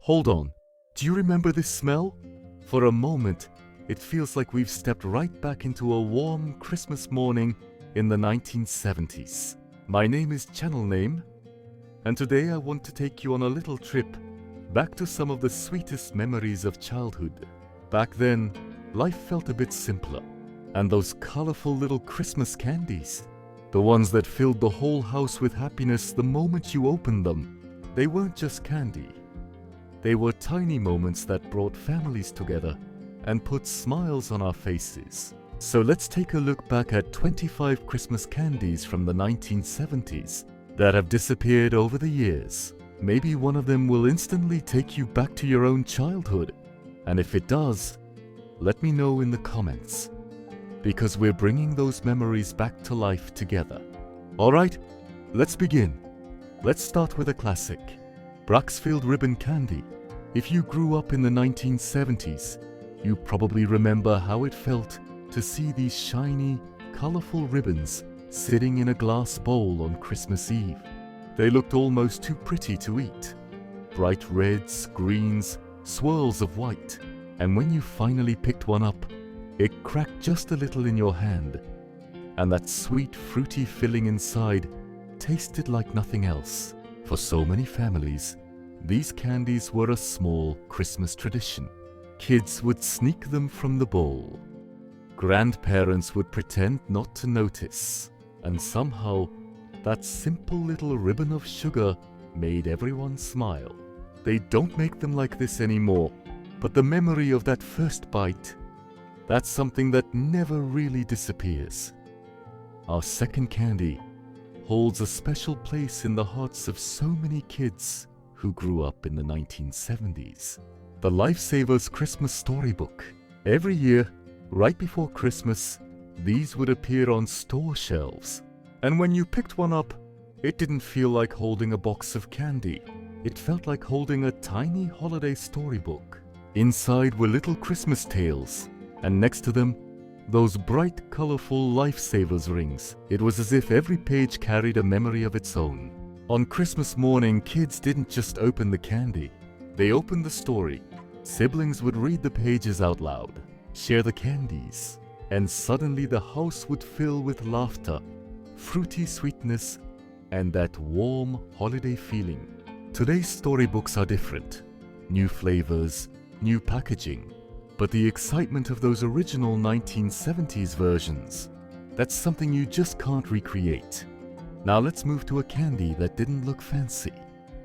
Hold on, do you remember this smell? For a moment, it feels like we've stepped right back into a warm Christmas morning in the 1970s. My name is Channel Name, and today I want to take you on a little trip back to some of the sweetest memories of childhood. Back then, life felt a bit simpler, and those colorful little Christmas candies, the ones that filled the whole house with happiness the moment you opened them, they weren't just candy. They were tiny moments that brought families together and put smiles on our faces. So let's take a look back at 25 Christmas candies from the 1970s that have disappeared over the years. Maybe one of them will instantly take you back to your own childhood. And if it does, let me know in the comments, because we're bringing those memories back to life together. Alright, let's begin. Let's start with a classic, Braxfield ribbon candy. If you grew up in the 1970s, you probably remember how it felt to see these shiny, colorful ribbons sitting in a glass bowl on Christmas Eve. They looked almost too pretty to eat. Bright reds, greens, swirls of white. And when you finally picked one up, it cracked just a little in your hand. And that sweet, fruity filling inside tasted like nothing else. For so many families, these candies were a small Christmas tradition. Kids would sneak them from the bowl. Grandparents would pretend not to notice. And somehow, that simple little ribbon of sugar made everyone smile. They don't make them like this anymore, but the memory of that first bite, that's something that never really disappears. Our second candy holds a special place in the hearts of so many kids who grew up in the 1970s. The Lifesavers Christmas Storybook. Every year, right before Christmas, these would appear on store shelves. And when you picked one up, it didn't feel like holding a box of candy. It felt like holding a tiny holiday storybook. Inside were little Christmas tales, and next to them, those bright, colorful Lifesavers rings. It was as if every page carried a memory of its own. On Christmas morning, kids didn't just open the candy. They opened the story. Siblings would read the pages out loud, share the candies, and suddenly the house would fill with laughter, fruity sweetness, and that warm holiday feeling. Today's storybooks are different. New flavors, new packaging. But the excitement of those original 1970s versions, that's something you just can't recreate. Now let's move to a candy that didn't look fancy,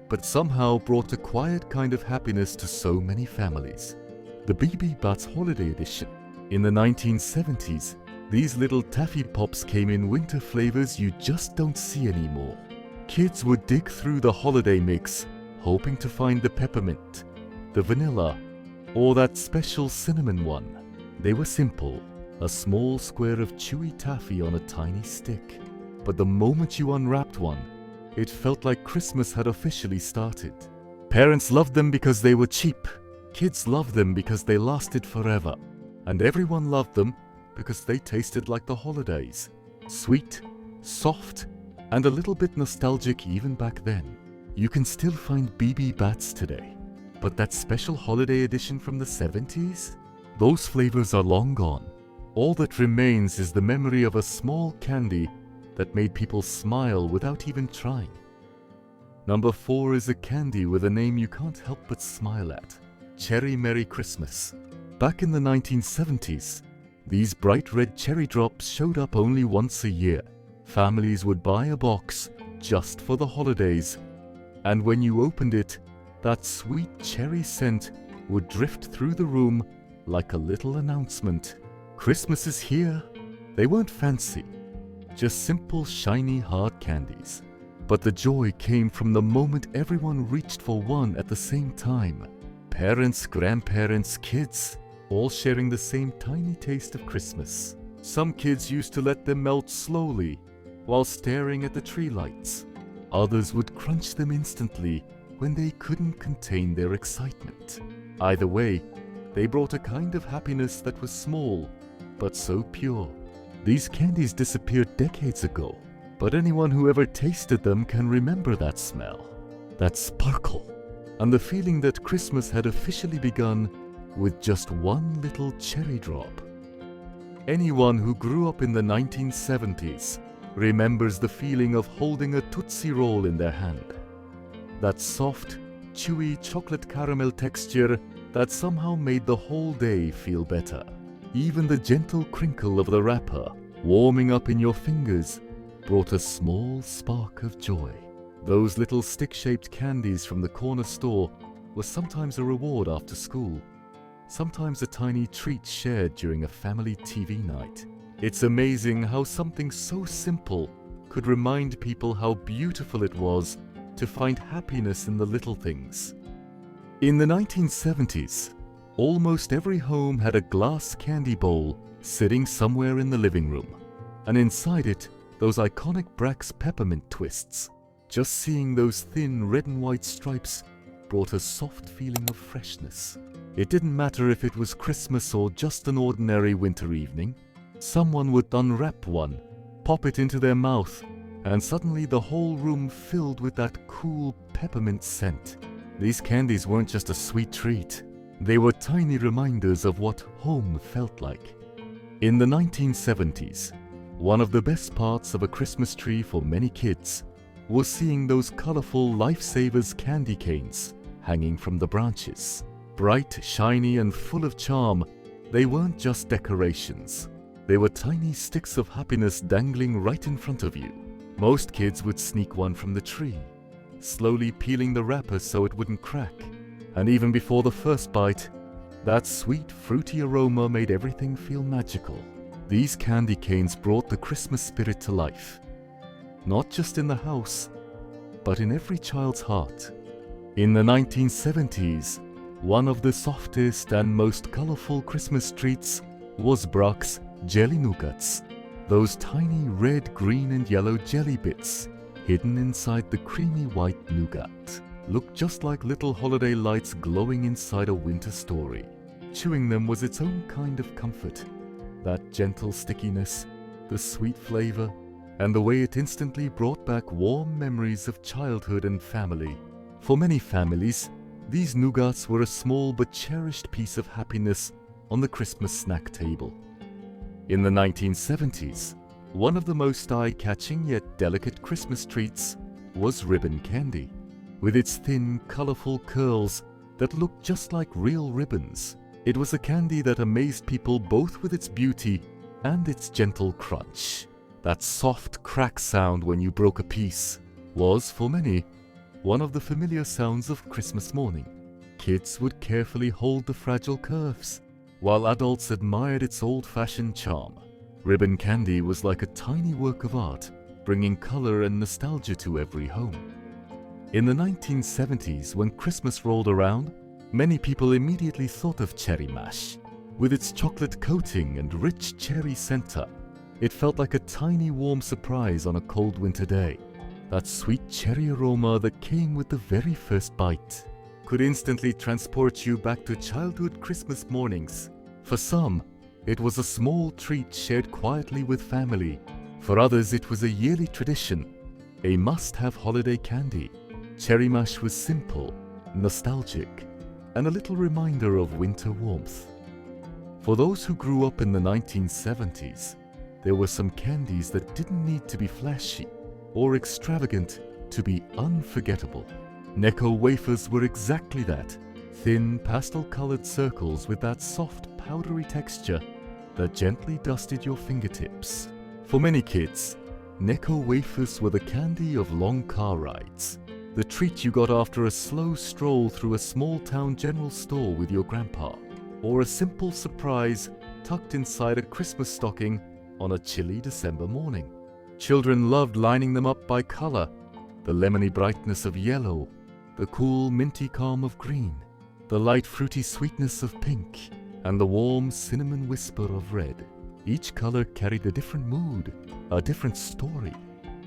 but somehow brought a quiet kind of happiness to so many families. The BB Bats Holiday Edition. In the 1970s, these little taffy pops came in winter flavors you just don't see anymore. Kids would dig through the holiday mix, hoping to find the peppermint, the vanilla, or that special cinnamon one. They were simple, a small square of chewy taffy on a tiny stick. But the moment you unwrapped one, it felt like Christmas had officially started. Parents loved them because they were cheap. Kids loved them because they lasted forever. And everyone loved them because they tasted like the holidays. Sweet, soft, and a little bit nostalgic even back then. You can still find BB Bats today. But that special holiday edition from the 70s? Those flavors are long gone. All that remains is the memory of a small candy that made people smile without even trying. Number 4 is a candy with a name you can't help but smile at. Cherry Merry Christmas. Back in the 1970s, these bright red cherry drops showed up only once a year. Families would buy a box just for the holidays, and when you opened it, that sweet cherry scent would drift through the room like a little announcement. Christmas is here. They weren't fancy, just simple, shiny, hard candies. But the joy came from the moment everyone reached for one at the same time. Parents, grandparents, kids, all sharing the same tiny taste of Christmas. Some kids used to let them melt slowly while staring at the tree lights. Others would crunch them instantly when they couldn't contain their excitement. Either way, they brought a kind of happiness that was small, but so pure. These candies disappeared decades ago, but anyone who ever tasted them can remember that smell, that sparkle, and the feeling that Christmas had officially begun with just one little cherry drop. Anyone who grew up in the 1970s remembers the feeling of holding a Tootsie Roll in their hand. That soft, chewy chocolate caramel texture that somehow made the whole day feel better. Even the gentle crinkle of the wrapper warming up in your fingers brought a small spark of joy. Those little stick-shaped candies from the corner store were sometimes a reward after school, sometimes a tiny treat shared during a family TV night. It's amazing how something so simple could remind people how beautiful it was to find happiness in the little things. In the 1970s, almost every home had a glass candy bowl sitting somewhere in the living room, and inside it, those iconic Brax peppermint twists. Just seeing those thin red and white stripes brought a soft feeling of freshness. It didn't matter if it was Christmas or just an ordinary winter evening. Someone would unwrap one, pop it into their mouth, and suddenly the whole room filled with that cool peppermint scent. These candies weren't just a sweet treat. They were tiny reminders of what home felt like. In the 1970s, one of the best parts of a Christmas tree for many kids was seeing those colorful Lifesavers candy canes hanging from the branches. Bright, shiny, and full of charm, they weren't just decorations. They were tiny sticks of happiness dangling right in front of you. Most kids would sneak one from the tree, slowly peeling the wrapper so it wouldn't crack. And even before the first bite, that sweet, fruity aroma made everything feel magical. These candy canes brought the Christmas spirit to life. Not just in the house, but in every child's heart. In the 1970s, one of the softest and most colorful Christmas treats was Brax Jelly Nougats. Those tiny red, green, and yellow jelly bits hidden inside the creamy white nougat looked just like little holiday lights glowing inside a winter story. Chewing them was its own kind of comfort. That gentle stickiness, the sweet flavor, and the way it instantly brought back warm memories of childhood and family. For many families, these nougats were a small but cherished piece of happiness on the Christmas snack table. In the 1970s, one of the most eye-catching yet delicate Christmas treats was ribbon candy. With its thin, colorful curls that looked just like real ribbons, it was a candy that amazed people both with its beauty and its gentle crunch. That soft crack sound when you broke a piece was, for many, one of the familiar sounds of Christmas morning. Kids would carefully hold the fragile curves, while adults admired its old-fashioned charm. Ribbon candy was like a tiny work of art, bringing color and nostalgia to every home. In the 1970s, when Christmas rolled around, many people immediately thought of cherry mash. With its chocolate coating and rich cherry center, it felt like a tiny warm surprise on a cold winter day. That sweet cherry aroma that came with the very first bite could instantly transport you back to childhood Christmas mornings. For some, it was a small treat shared quietly with family. For others, it was a yearly tradition, a must-have holiday candy. Cherry mash was simple, nostalgic, and a little reminder of winter warmth. For those who grew up in the 1970s, there were some candies that didn't need to be flashy or extravagant to be unforgettable. Necco wafers were exactly that, thin pastel-colored circles with that soft, powdery texture that gently dusted your fingertips. For many kids, Necco wafers were the candy of long car rides, the treat you got after a slow stroll through a small-town general store with your grandpa, or a simple surprise tucked inside a Christmas stocking on a chilly December morning. Children loved lining them up by color, the lemony brightness of yellow, the cool minty calm of green, the light fruity sweetness of pink, and the warm cinnamon whisper of red. Each color carried a different mood, a different story.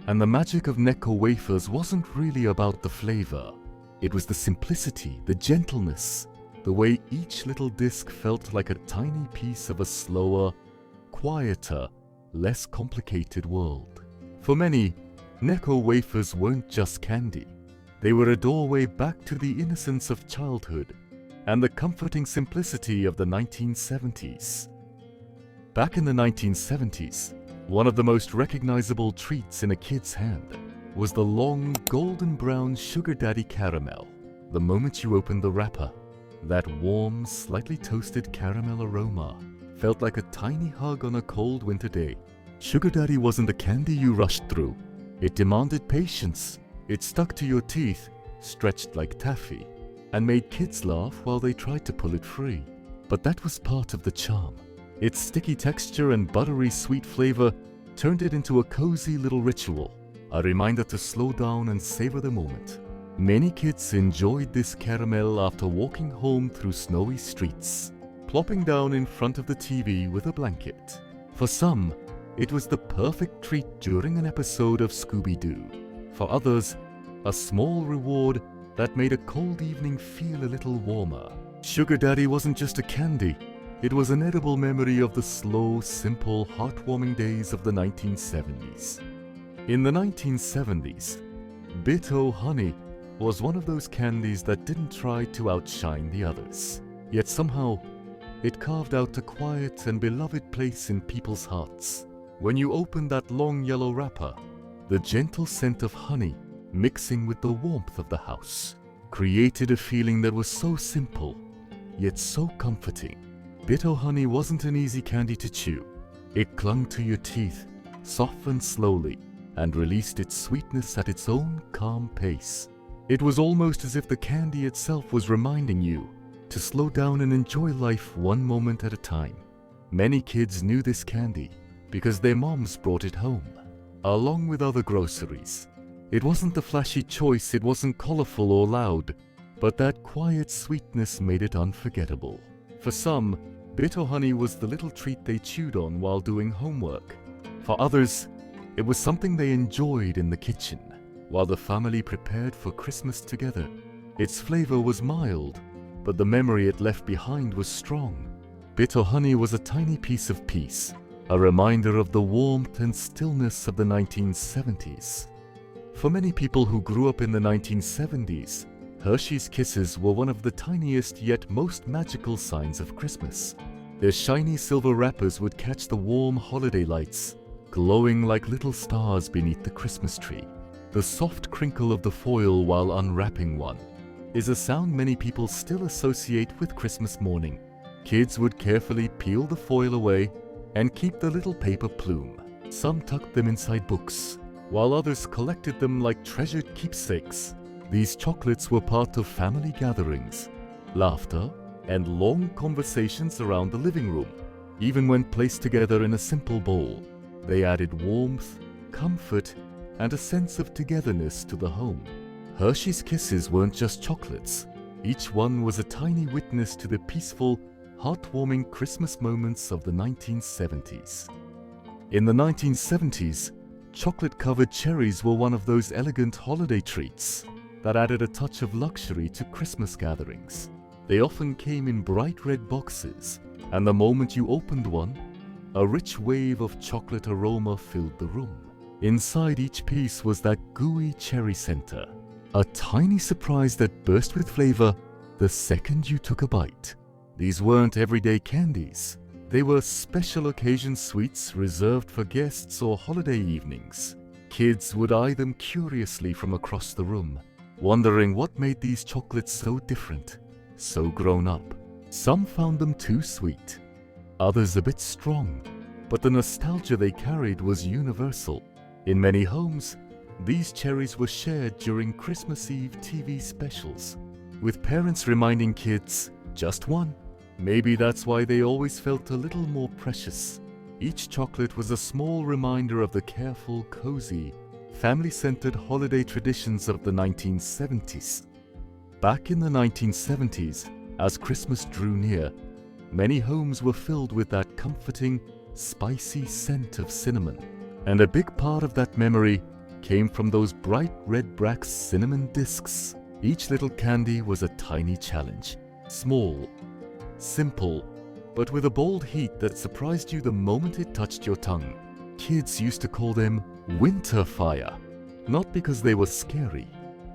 And the magic of Necco wafers wasn't really about the flavor. It was the simplicity, the gentleness, the way each little disc felt like a tiny piece of a slower, quieter, less complicated world. For many, Necco wafers weren't just candy. They were a doorway back to the innocence of childhood and the comforting simplicity of the 1970s. Back in the 1970s, one of the most recognizable treats in a kid's hand was the long golden brown Sugar Daddy caramel. The moment you opened the wrapper, that warm, slightly toasted caramel aroma felt like a tiny hug on a cold winter day. Sugar Daddy wasn't a candy you rushed through. It demanded patience. It stuck to your teeth, stretched like taffy, and made kids laugh while they tried to pull it free. But that was part of the charm. Its sticky texture and buttery sweet flavor turned it into a cozy little ritual, a reminder to slow down and savor the moment. Many kids enjoyed this caramel after walking home through snowy streets, plopping down in front of the TV with a blanket. For some, it was the perfect treat during an episode of Scooby-Doo. For others, a small reward that made a cold evening feel a little warmer. Sugar Daddy wasn't just a candy. It was an edible memory of the slow, simple, heartwarming days of the 1970s. In the 1970s, Bit-O Honey was one of those candies that didn't try to outshine the others. Yet somehow, it carved out a quiet and beloved place in people's hearts. When you opened that long yellow wrapper, the gentle scent of honey, mixing with the warmth of the house, created a feeling that was so simple, yet so comforting. Bit-O Honey wasn't an easy candy to chew. It clung to your teeth, softened slowly, and released its sweetness at its own calm pace. It was almost as if the candy itself was reminding you to slow down and enjoy life one moment at a time. Many kids knew this candy because their moms brought it home, along with other groceries. It wasn't the flashy choice, it wasn't colorful or loud, but that quiet sweetness made it unforgettable. For some, Bit-O Honey was the little treat they chewed on while doing homework. For others, it was something they enjoyed in the kitchen, while the family prepared for Christmas together. Its flavor was mild, but the memory it left behind was strong. Bit-O Honey was a tiny piece of peace, a reminder of the warmth and stillness of the 1970s. For many people who grew up in the 1970s, Hershey's Kisses were one of the tiniest yet most magical signs of Christmas. Their shiny silver wrappers would catch the warm holiday lights, glowing like little stars beneath the Christmas tree. The soft crinkle of the foil while unwrapping one is a sound many people still associate with Christmas morning. Kids would carefully peel the foil away and keep the little paper plume. Some tucked them inside books, while others collected them like treasured keepsakes. These chocolates were part of family gatherings, laughter, and long conversations around the living room. Even when placed together in a simple bowl, they added warmth, comfort, and a sense of togetherness to the home. Hershey's Kisses weren't just chocolates. Each one was a tiny witness to the peaceful, heartwarming Christmas moments of the 1970s. In the 1970s, chocolate-covered cherries were one of those elegant holiday treats that added a touch of luxury to Christmas gatherings. They often came in bright red boxes, and the moment you opened one, a rich wave of chocolate aroma filled the room. Inside each piece was that gooey cherry center, a tiny surprise that burst with flavor the second you took a bite. These weren't everyday candies. They were special occasion sweets reserved for guests or holiday evenings. Kids would eye them curiously from across the room, wondering what made these chocolates so different, so grown up. Some found them too sweet, others a bit strong, but the nostalgia they carried was universal. In many homes, these cherries were shared during Christmas Eve TV specials, with parents reminding kids, just one. Maybe that's why they always felt a little more precious. Each chocolate was a small reminder of the careful, cozy, family-centered holiday traditions of the 1970s. Back in the 1970s, as Christmas drew near, many homes were filled with that comforting, spicy scent of cinnamon. And a big part of that memory came from those bright red Brax cinnamon discs. Each little candy was a tiny challenge, small, simple, but with a bold heat that surprised you the moment it touched your tongue. Kids used to call them winter fire, not because they were scary,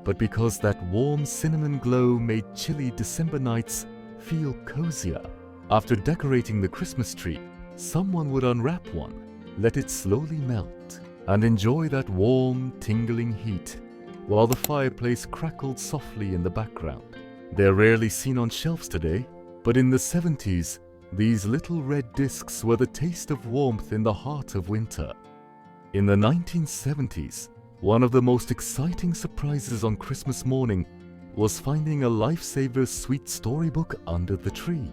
but because that warm cinnamon glow made chilly December nights feel cozier. After decorating the Christmas tree, someone would unwrap one, let it slowly melt, and enjoy that warm, tingling heat while the fireplace crackled softly in the background. They're rarely seen on shelves today, but in the 70s, these little red discs were the taste of warmth in the heart of winter. In the 1970s, one of the most exciting surprises on Christmas morning was finding a Lifesavers sweet storybook under the tree.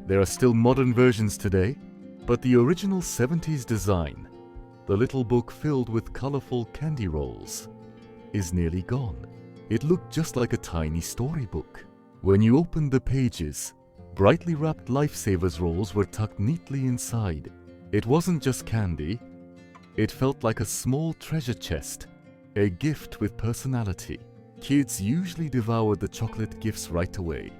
There are still modern versions today, but the original 70s design, the little book filled with colorful candy rolls, is nearly gone. It looked just like a tiny storybook. When you opened the pages, brightly wrapped Lifesavers rolls were tucked neatly inside. It wasn't just candy, it felt like a small treasure chest, a gift with personality. Kids usually devoured the chocolate gifts right away,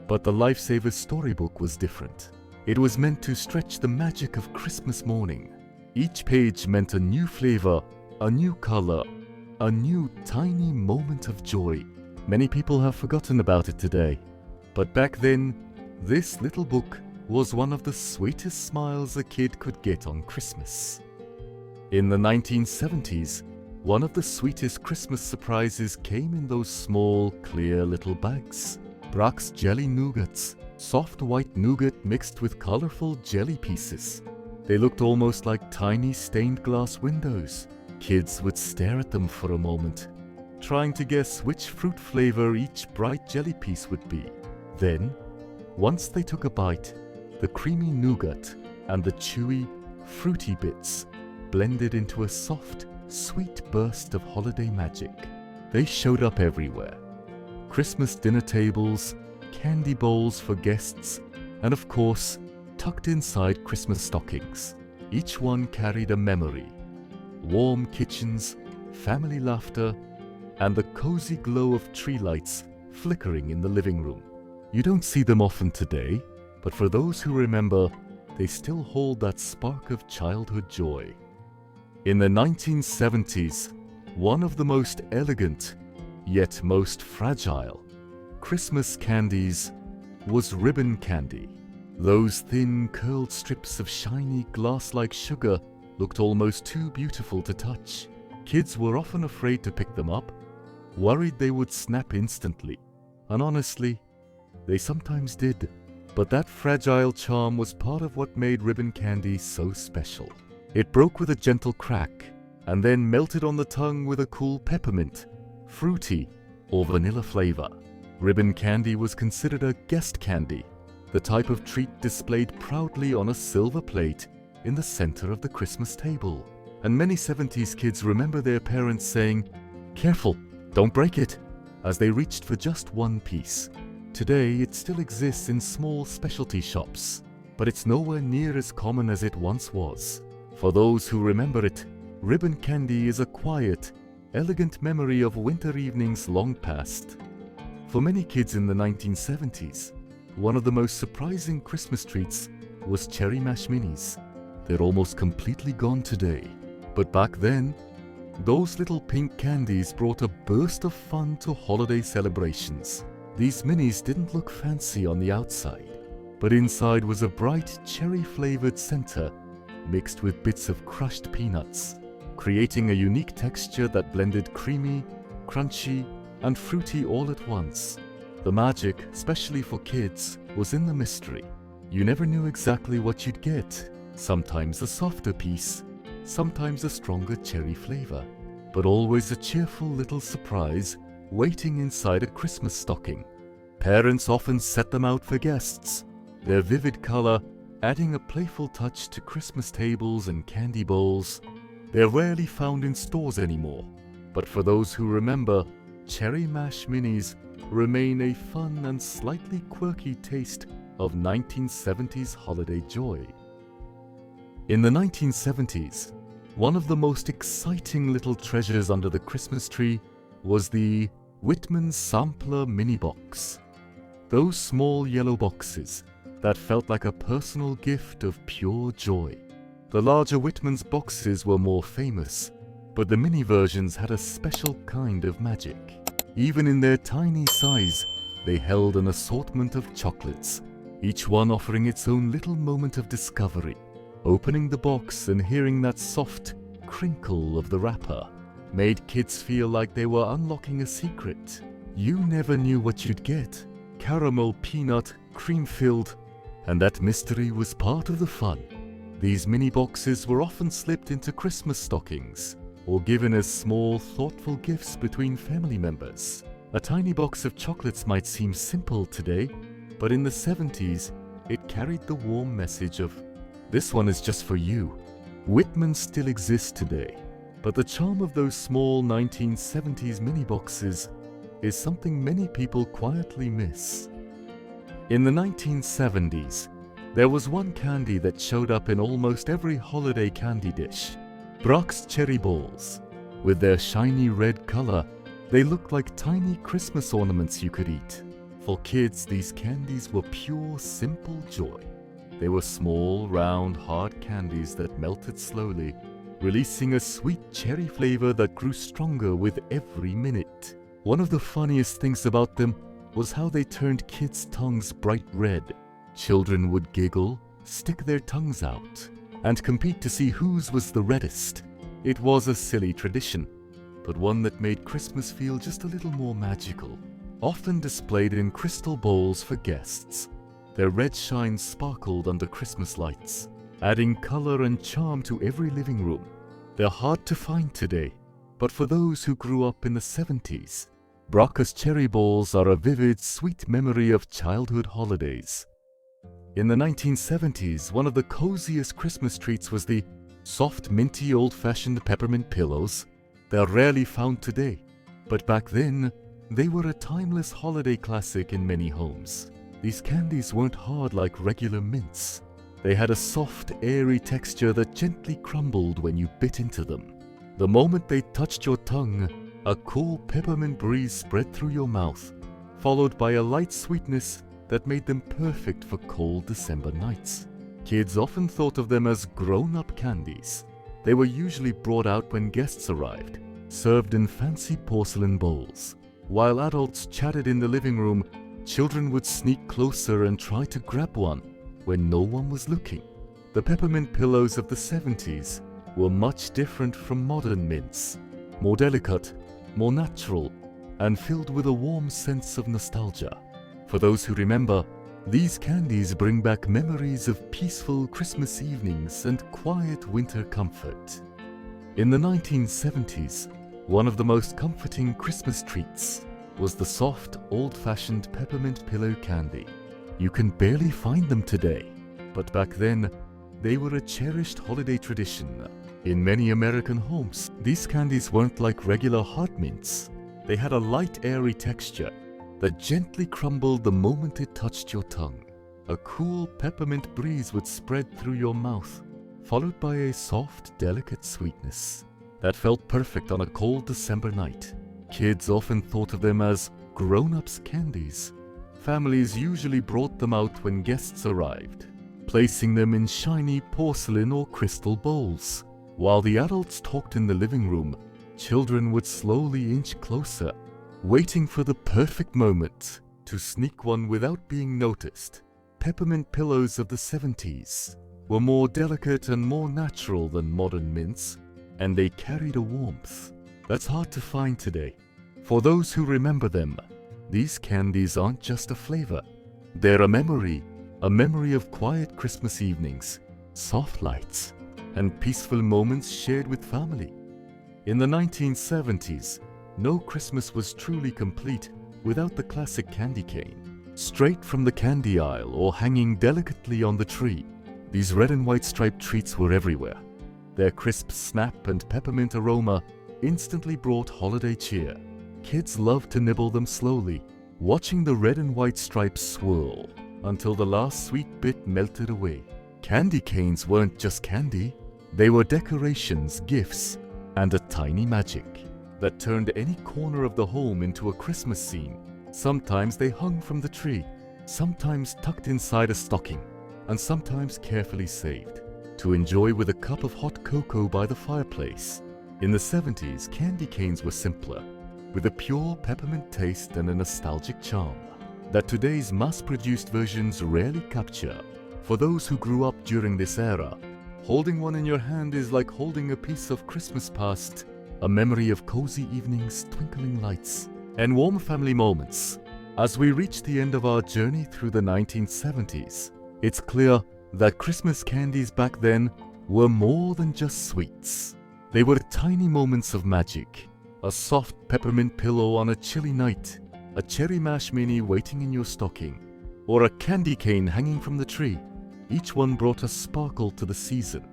but the Lifesavers storybook was different. It was meant to stretch the magic of Christmas morning. Each page meant a new flavor, a new color, a new tiny moment of joy. Many people have forgotten about it today, but back then, this little book was one of the sweetest smiles a kid could get on Christmas. In the 1970s, one of the sweetest Christmas surprises came in those small, clear little bags. Brach's Jelly Nougats, soft white nougat mixed with colorful jelly pieces. They looked almost like tiny stained glass windows. Kids would stare at them for a moment, trying to guess which fruit flavor each bright jelly piece would be. Then, once they took a bite, the creamy nougat and the chewy, fruity bits blended into a soft, sweet burst of holiday magic. They showed up everywhere. Christmas dinner tables, candy bowls for guests, and of course, tucked inside Christmas stockings. Each one carried a memory. Warm kitchens, family laughter, and the cozy glow of tree lights flickering in the living room. You don't see them often today, but for those who remember, they still hold that spark of childhood joy. In the 1970s, one of the most elegant, yet most fragile, Christmas candies was ribbon candy. Those thin, curled strips of shiny, glass-like sugar looked almost too beautiful to touch. Kids were often afraid to pick them up, worried they would snap instantly. And honestly, they sometimes did. But that fragile charm was part of what made ribbon candy so special. It broke with a gentle crack, and then melted on the tongue with a cool peppermint, fruity, or vanilla flavor. Ribbon candy was considered a guest candy, the type of treat displayed proudly on a silver plate in the center of the Christmas table. And many 70s kids remember their parents saying, "Careful, don't break it," as they reached for just one piece. Today, it still exists in small specialty shops, but it's nowhere near as common as it once was. For those who remember it, ribbon candy is a quiet, elegant memory of winter evenings long past. For many kids in the 1970s, one of the most surprising Christmas treats was Cherry Mash Minis. They're almost completely gone today. But back then, those little pink candies brought a burst of fun to holiday celebrations. These minis didn't look fancy on the outside, but inside was a bright cherry-flavored center mixed with bits of crushed peanuts, creating a unique texture that blended creamy, crunchy, and fruity all at once. The magic, especially for kids, was in the mystery. You never knew exactly what you'd get. Sometimes a softer piece, sometimes a stronger cherry flavor, but always a cheerful little surprise waiting inside a Christmas stocking. Parents often set them out for guests, their vivid color adding a playful touch to Christmas tables and candy bowls. They're rarely found in stores anymore, but for those who remember, Cherry Mash Minis remain a fun and slightly quirky taste of 1970s holiday joy. In the 1970s, one of the most exciting little treasures under the Christmas tree was the Whitman Sampler Mini Box. Those small yellow boxes that felt like a personal gift of pure joy. The larger Whitman's boxes were more famous, but the mini versions had a special kind of magic. Even in their tiny size, they held an assortment of chocolates, each one offering its own little moment of discovery. Opening the box and hearing that soft crinkle of the wrapper made kids feel like they were unlocking a secret. You never knew what you'd get. Caramel, peanut, cream-filled, and that mystery was part of the fun. These mini boxes were often slipped into Christmas stockings or given as small, thoughtful gifts between family members. A tiny box of chocolates might seem simple today, but in the 70s, it carried the warm message of, "This one is just for you." Whitman still exists today, but the charm of those small 1970s mini boxes is something many people quietly miss. In the 1970s, there was one candy that showed up in almost every holiday candy dish: Brock's Cherry Balls. With their shiny red color, they looked like tiny Christmas ornaments you could eat. For kids, these candies were pure, simple joy. They were small, round, hard candies that melted slowly, releasing a sweet cherry flavor that grew stronger with every minute. One of the funniest things about them was how they turned kids' tongues bright red. Children would giggle, stick their tongues out, and compete to see whose was the reddest. It was a silly tradition, but one that made Christmas feel just a little more magical. Often displayed in crystal bowls for guests, their red shine sparkled under Christmas lights, adding color and charm to every living room. They're hard to find today, but for those who grew up in the 70s, Brock's Cherry Balls are a vivid, sweet memory of childhood holidays. In the 1970s, one of the coziest Christmas treats was the soft, minty, old-fashioned Peppermint Pillows. They're rarely found today, but back then, they were a timeless holiday classic in many homes. These candies weren't hard like regular mints. They had a soft, airy texture that gently crumbled when you bit into them. The moment they touched your tongue, a cool peppermint breeze spread through your mouth, followed by a light sweetness that made them perfect for cold December nights. Kids often thought of them as grown-up candies. They were usually brought out when guests arrived, served in fancy porcelain bowls. While adults chatted in the living room, children would sneak closer and try to grab one when no one was looking. The Peppermint Pillows of the 70s were much different from modern mints. More delicate, more natural, and filled with a warm sense of nostalgia. For those who remember, these candies bring back memories of peaceful Christmas evenings and quiet winter comfort. In the 1970s, one of the most comforting Christmas treats was the soft, old-fashioned peppermint pillow candy. You can barely find them today, but back then, they were a cherished holiday tradition. In many American homes, these candies weren't like regular hard mints. They had a light, airy texture that gently crumbled the moment it touched your tongue. A cool peppermint breeze would spread through your mouth, followed by a soft, delicate sweetness that felt perfect on a cold December night. Kids often thought of them as grown-ups' candies. Families usually brought them out when guests arrived, placing them in shiny porcelain or crystal bowls. While the adults talked in the living room, children would slowly inch closer, waiting for the perfect moment to sneak one without being noticed. Peppermint Pillows of the 70s were more delicate and more natural than modern mints, and they carried a warmth that's hard to find today. For those who remember them, these candies aren't just a flavor. They're a memory of quiet Christmas evenings, soft lights, and peaceful moments shared with family. In the 1970s, no Christmas was truly complete without the classic candy cane. Straight from the candy aisle or hanging delicately on the tree, these red and white striped treats were everywhere. Their crisp snap and peppermint aroma instantly brought holiday cheer. Kids loved to nibble them slowly, watching the red and white stripes swirl until the last sweet bit melted away. Candy canes weren't just candy. They were decorations, gifts, and a tiny magic that turned any corner of the home into a Christmas scene. Sometimes they hung from the tree, sometimes tucked inside a stocking, and sometimes carefully saved to enjoy with a cup of hot cocoa by the fireplace. In the 70s, candy canes were simpler. with a pure peppermint taste and a nostalgic charm that today's mass-produced versions rarely capture. For those who grew up during this era, holding one in your hand is like holding a piece of Christmas past, a memory of cozy evenings, twinkling lights, and warm family moments. As we reach the end of our journey through the 1970s, it's clear that Christmas candies back then were more than just sweets. They were tiny moments of magic. A soft peppermint pillow on a chilly night, a cherry mash mini waiting in your stocking, or a candy cane hanging from the tree. Each one brought a sparkle to the season,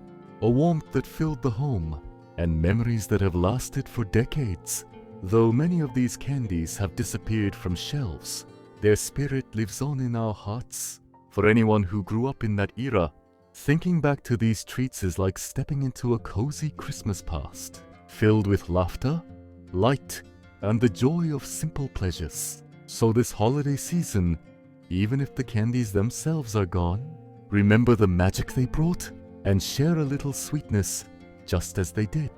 a warmth that filled the home, and memories that have lasted for decades. Though many of these candies have disappeared from shelves, their spirit lives on in our hearts. For anyone who grew up in that era, thinking back to these treats is like stepping into a cozy Christmas past, filled with laughter, light, and the joy of simple pleasures. So this holiday season, even if the candies themselves are gone, remember the magic they brought and share a little sweetness just as they did.